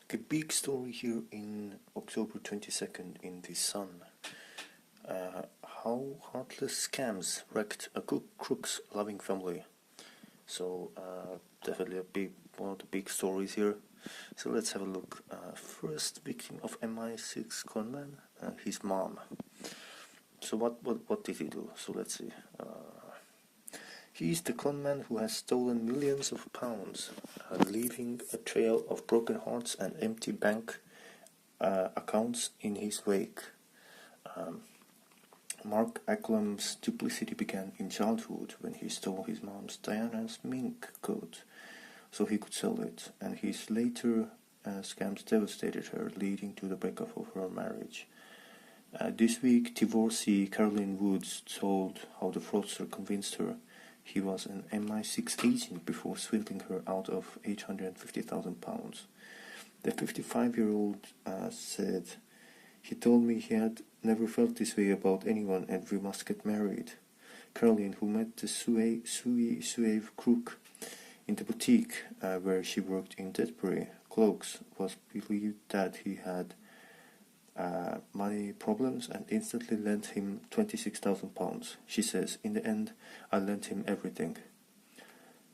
A big story here in October 22nd in The Sun. How Heartless Scams wrecked a Crooks loving family. So definitely one of the big stories here. So let's have a look. First victim of MI6 conman, his mom. So what did he do? So let's see. He is the conman who has stolen millions of pounds, leaving a trail of broken hearts and empty bank accounts in his wake. Mark Acklom's duplicity began in childhood when he stole his mom's Diana's mink coat so he could sell it, and his later scams devastated her, leading to the breakup of her marriage. This week, divorcee Caroline Woods told how the fraudster convinced her he was an MI6 agent before swindling her out of £850,000. The 55-year-old said, "He told me he had never felt this way about anyone and we must get married." Caroline, who met the suave crook in the boutique where she worked in Dedbury, Cloaks, was believed that he had money problems and instantly lent him £26,000. She says, "In the end, I lent him everything."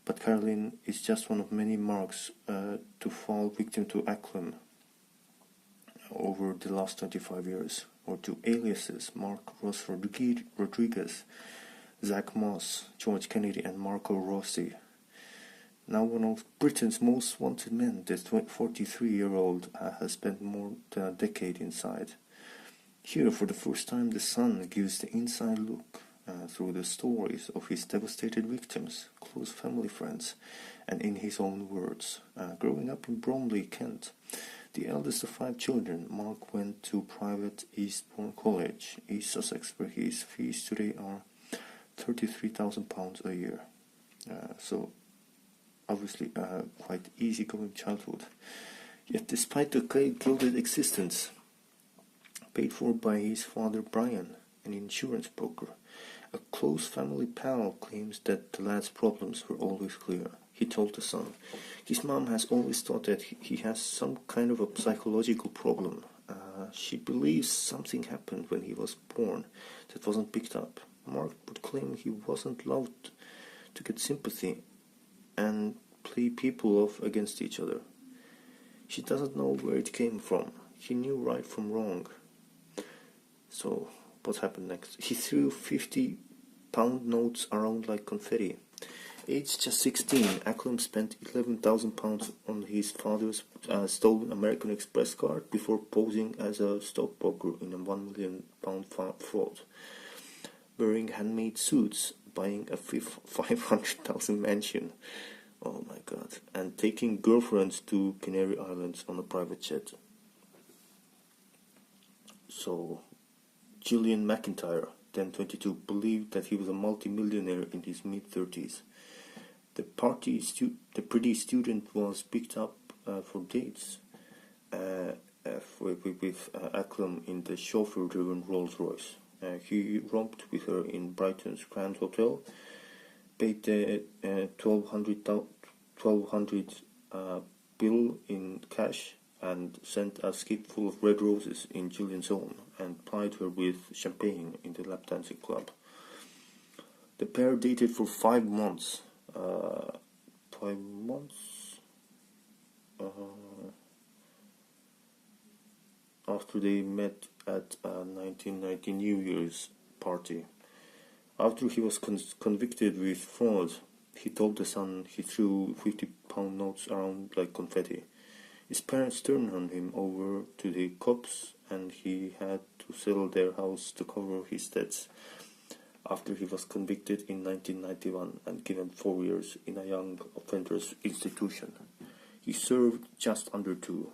But Caroline is just one of many marks to fall victim to Acklom over the last 25 years, or to aliases Mark Ross Rodriguez, Zach Moss, George Kennedy, and Marco Rossi. Now one of Britain's most wanted men, this 43-year-old has spent more than a decade inside. Here, for the first time, The Sun gives the inside look through the stories of his devastated victims, close family friends, and in his own words. Growing up in Bromley, Kent, the eldest of 5 children, Mark went to private Eastbourne College, East Sussex, where his fees today are £33,000 a year. So obviously quite easy-going childhood. Yet despite the gilded existence, paid for by his father Brian, an insurance broker, a close family pal claims that the lad's problems were always clear. He told The Sun, "His mom has always thought that he has some kind of a psychological problem. She believes something happened when he was born that wasn't picked up. Mark would claim he wasn't allowed to get sympathy and play people off against each other. She doesn't know where it came from. He knew right from wrong." So, what happened next? He threw £50 notes around like confetti. Aged just 16, Acklom spent £11,000 on his father's stolen American Express card before posing as a stockbroker in a £1 million fraud. Wearing handmade suits, buying a £500,000 mansion. Oh my god. And taking girlfriends to Canary Islands on a private jet. So, Gillian McIntyre, then 22, believed that he was a multi-millionaire in his mid-30s. The pretty student was picked up for dates with Acklom in the chauffeur-driven Rolls-Royce. He romped with her in Brighton's Grand Hotel, paid the $1,200 bill in cash, and sent a skip full of red roses in Gillian's home, and plied her with champagne in the lap dancing club. The pair dated for 5 months. 5 months after they met at a 1990 New Year's party. After he was convicted with fraud, he told The Sun he threw £50 notes around like confetti. His parents turned on him over to the cops, and he had to sell their house to cover his debts after he was convicted in 1991 and given 4 years in a young offenders institution. He served just under 2.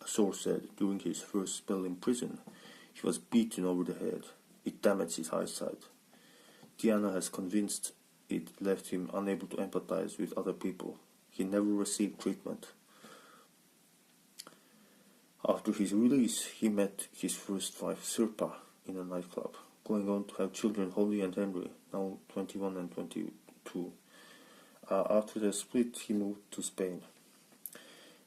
A source said during his first spell in prison, he was beaten over the head. It damaged his eyesight. Diana has convinced it left him unable to empathize with other people. He never received treatment. After his release, he met his first wife, Sirpa, in a nightclub, going on to have children Holly and Henry, now 21 and 22. After the split, he moved to Spain.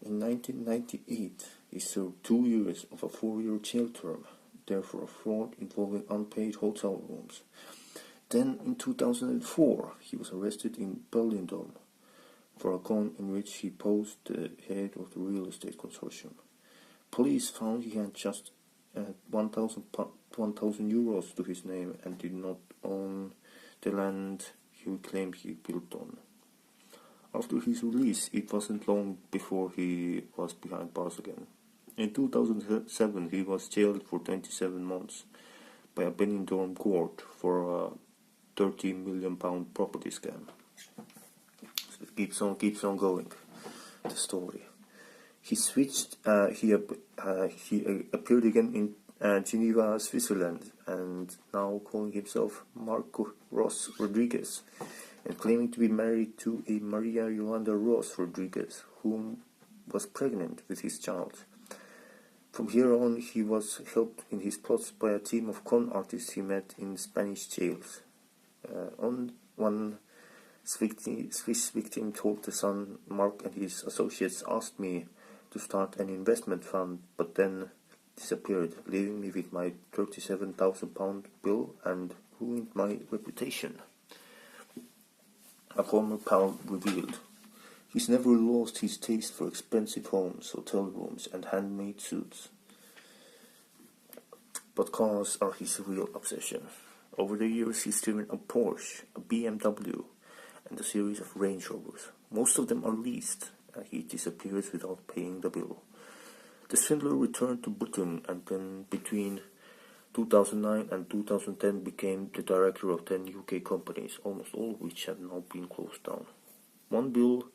In 1998, he served 2 years of a 4-year jail term, there for a fraud involving unpaid hotel rooms. Then, in 2004, he was arrested in Berlin for a con in which he posed the head of the real estate consortium. Police found he had just 1,000 euros to his name and did not own the land he claimed he built on. After his release, it wasn't long before he was behind bars again. In 2007, he was jailed for 27 months by a Benidorm court for a £30 million property scam. So it keeps on going, the story. He switched, he appeared again in Geneva, Switzerland, and now calling himself Marco Ross Rodriguez, and claiming to be married to a Maria Yolanda Ross Rodriguez, whom was pregnant with his child. From here on, he was helped in his plots by a team of con artists he met in Spanish jails. One Swiss victim told The Sun, Mark and his associates asked me to start an investment fund, but then disappeared, leaving me with my £37,000 bill and ruined my reputation. A former pal revealed, he's never lost his taste for expensive homes, hotel rooms and handmade suits. But cars are his real obsession. Over the years he's driven a Porsche, a BMW and a series of Range Rovers. Most of them are leased, and he disappears without paying the bill. The swindler returned to Britain and then between 2009 and 2010 became the director of 10 UK companies, almost all of which have now been closed down. One bill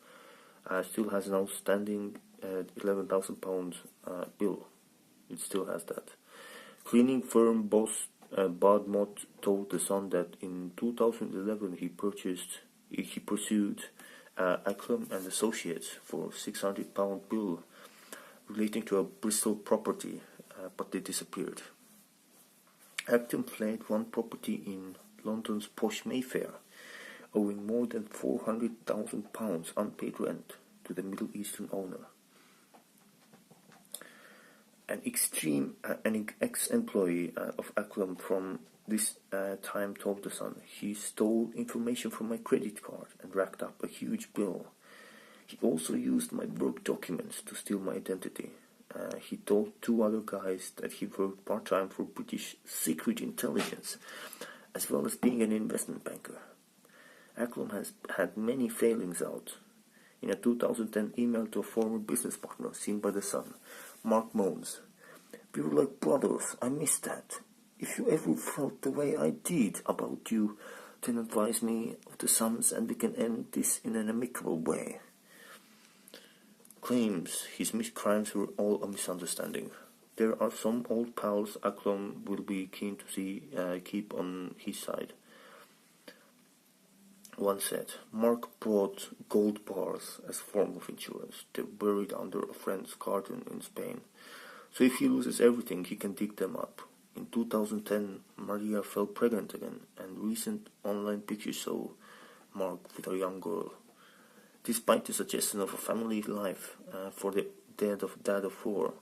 still has an outstanding £11,000 bill. It still has that. Cleaning firm boss Bud Mott told The Sun that in 2011 he pursued Acklom and Associates for £600 bill relating to a Bristol property, but they disappeared. Acklom fled one property in London's posh Mayfair, owing more than £400,000 unpaid rent to the Middle Eastern owner. An ex-employee of Acklom from this time told The Sun, he stole information from my credit card and racked up a huge bill. He also used my work documents to steal my identity. He told 2 other guys that he worked part-time for British secret intelligence, as well as being an investment banker. Acklom has had many failings out. In a 2010 email to a former business partner seen by The Sun, Mark moans, "We were like brothers, I miss that. If you ever felt the way I did about you, then advise me of the sums and we can end this in an amicable way." Claims his crimes were all a misunderstanding. There are some old pals Acklom will be keen to see keep on his side. One said, Mark bought gold bars as a form of insurance. They're buried under a friend's garden in Spain. So if he loses everything, he can dig them up. In 2010, Maria fell pregnant again, and recent online pictures show Mark with a young girl. Despite the suggestion of a family life for the dad of 4,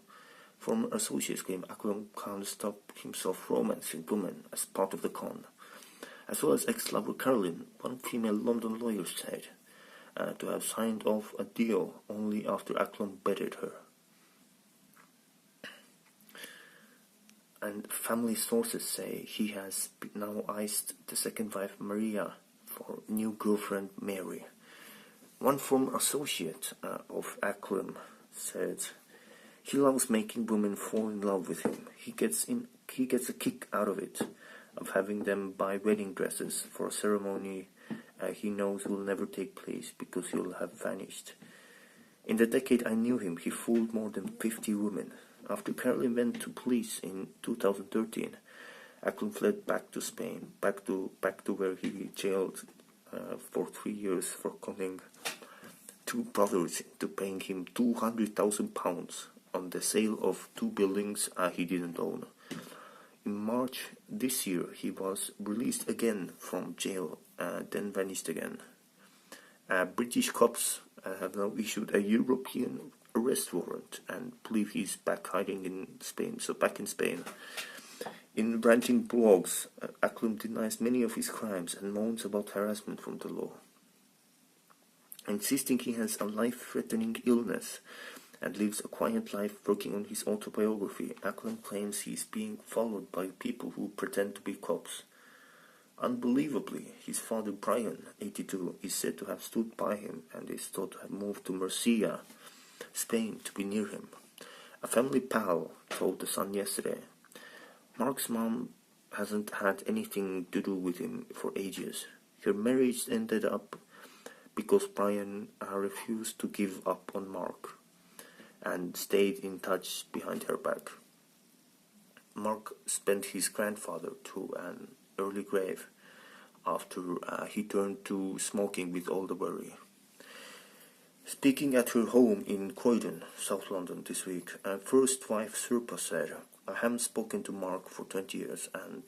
former associates claim Acklom can't stop himself romancing women as part of the con. As well as ex-lover Caroline, one female London lawyer said to have signed off a deal only after Acklom bedded her. And family sources say he has now iced the second wife Maria for new girlfriend Mary. One former associate of Acklom said he loves making women fall in love with him. He gets a kick out of it, of having them buy wedding dresses for a ceremony he knows will never take place because he'll have vanished. In the decade I knew him, he fooled more than 50 women. After Caroline went to police in 2013, Acklom fled back to Spain, back to where he jailed for 3 years for conning 2 brothers into paying him £200,000 on the sale of 2 buildings he didn't own. In March this year, he was released again from jail, then vanished again. British cops have now issued a European arrest warrant and believe he's back hiding in Spain. So back in Spain. In ranting blogs, Acklom denies many of his crimes and moans about harassment from the law. Insisting he has a life-threatening illness and lives a quiet life working on his autobiography, Acklom claims he is being followed by people who pretend to be cops. Unbelievably, his father Brian, 82, is said to have stood by him and is thought to have moved to Murcia, Spain, to be near him. A family pal told The Sun yesterday, Mark's mom hasn't had anything to do with him for ages. Her marriage ended up because Brian refused to give up on Mark and stayed in touch behind her back. Mark spent his grandfather to an early grave after he turned to smoking with all the worry. Speaking at her home in Croydon, South London this week, first wife Surpa said, I haven't spoken to Mark for 20 years and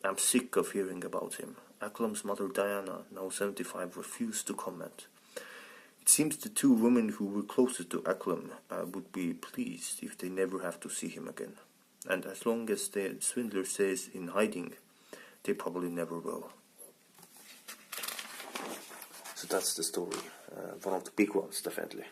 I'm sick of hearing about him. Acklom's mother Diana, now 75, refused to comment. It seems the two women who were closest to Acklom would be pleased if they never have to see him again. And as long as the swindler stays in hiding, they probably never will. So that's the story. One of the big ones, definitely.